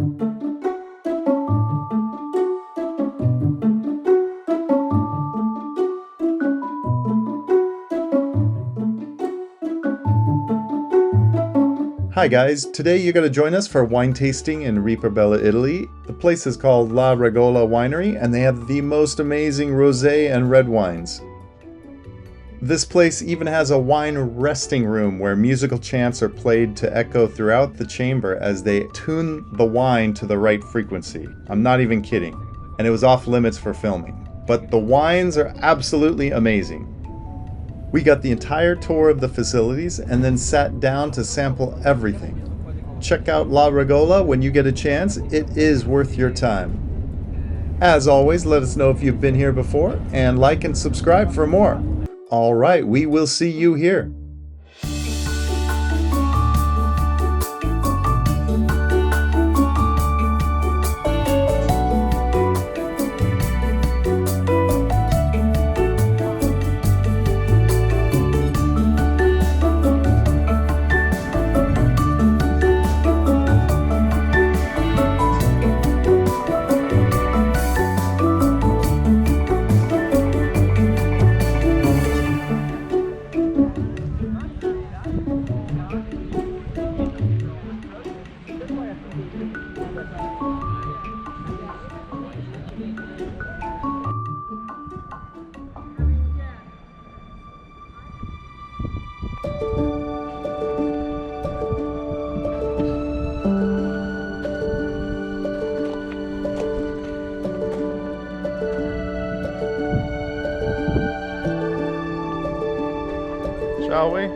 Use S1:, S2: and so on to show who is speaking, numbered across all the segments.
S1: Hi guys, today you're going to join us for wine tasting in Riparbella, Italy. The place is called LaRegola Winery and they have the most amazing rosé and red wines. This place even has a wine resting room where musical chants are played to echo throughout the chamber as they tune the wine to the right frequency. I'm not even kidding. And it was off limits for filming. But the wines are absolutely amazing. We got the entire tour of the facilities and then sat down to sample everything. Check out LaRegola when you get a chance. It is worth your time. As always, let us know if you've been here before and like and subscribe for more. All right, we will see you here. Shall we?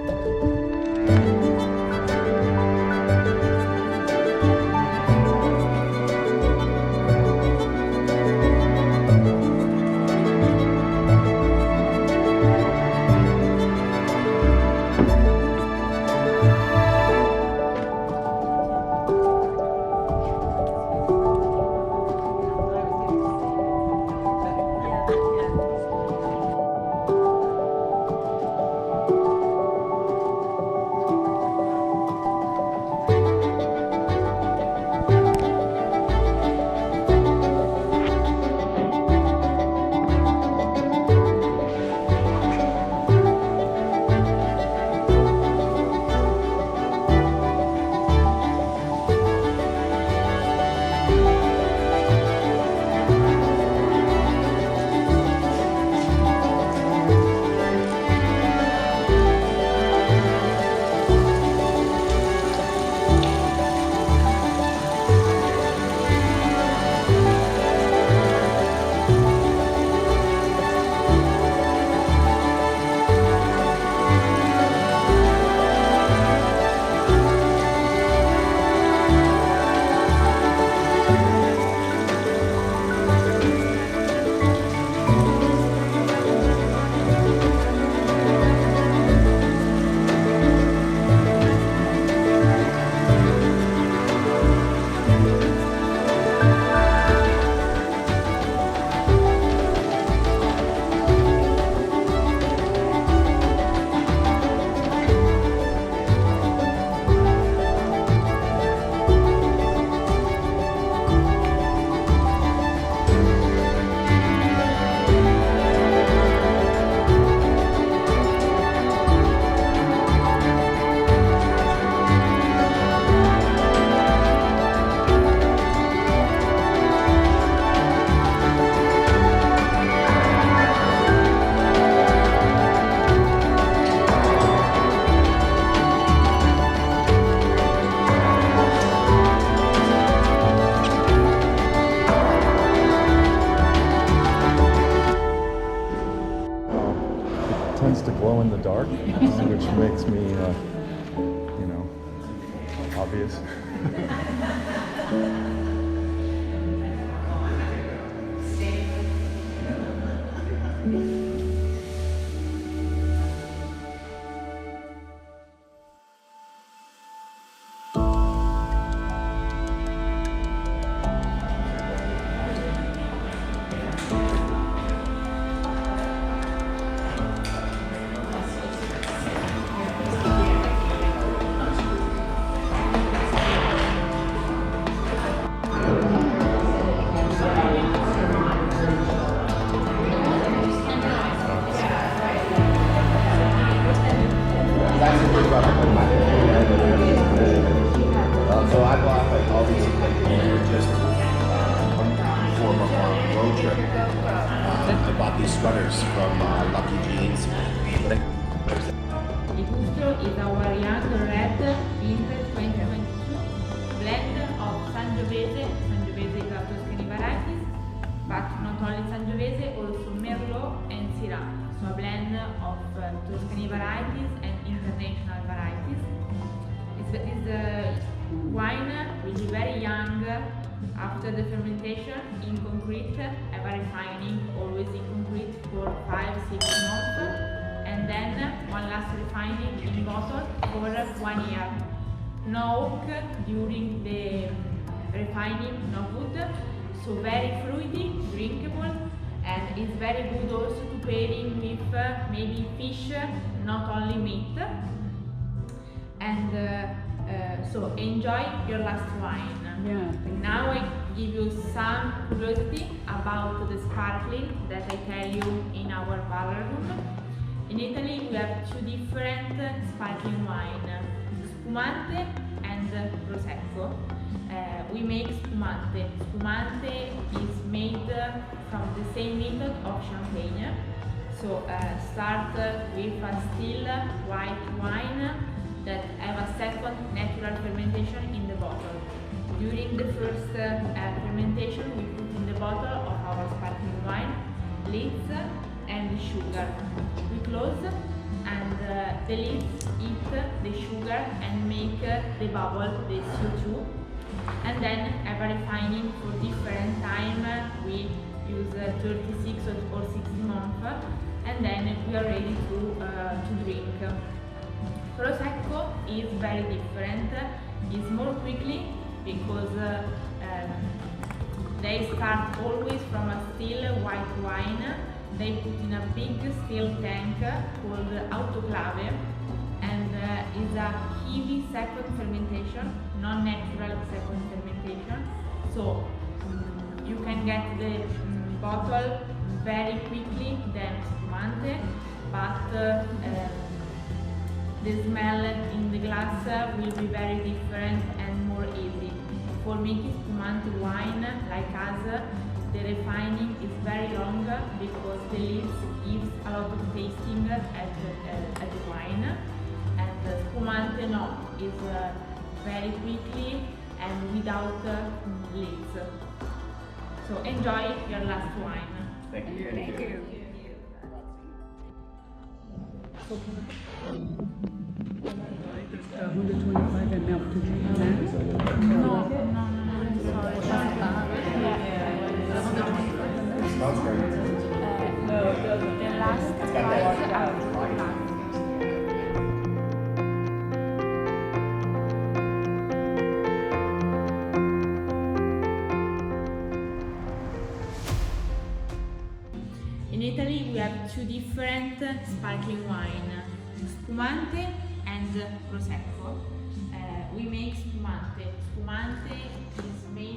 S1: Tends to glow in the dark, which makes me, obvious.
S2: road trip. I bought these sweaters from Lucky Jeans.
S3: Il Gustro is our young red vintage 2022 blend of Sangiovese. Sangiovese is a Tuscany varieties, but not only Sangiovese, also Merlot and Syrah. So a blend of Tuscany varieties and international varieties. This wine will be very young after the fermentation in concrete, ever refining, always in concrete for 5-6 months, and then one last refining in bottle for 1 year. No oak during the refining, no wood, so very fruity, drinkable, and it's very good also to pairing with maybe fish, not only meat. And so enjoy your last wine.
S4: Yeah.
S3: Now I give you some curiosity about the sparkling that I tell you in our bar room. In Italy we have two different sparkling wine, spumante and prosecco. We make spumante. Spumante is made from the same method of champagne. So start with a still white wine that have a second natural fermentation in the bottle. During the first fermentation, we put in the bottle of our sparkling wine lids and sugar. We close and the lids eat the sugar and make the bubble, the CO2. And then ever refining for different time, we use 36 or 60 months, and then we are ready to drink. Prosecco is very different. It's more quickly because they start always from a still white wine. They put in a big steel tank called autoclave, and is a heavy second fermentation, non-natural second fermentation. So you can get the bottle very quickly than spumante, but the smell in the glass will be very different and more easy. For making spumante wine like us, the refining is very long because the leaves gives a lot of tasting at the wine, and the spumante no, is very quickly and without leaves. So enjoy your last wine.
S2: Thank you.
S4: Thank you.
S3: No,
S4: 125 ml to drink that.
S3: no, sorry.
S2: Smells great.
S3: The last
S2: It's got that
S3: one. In Italy we have two different sparkling wine, spumante and prosecco. We make spumante. Spumante is made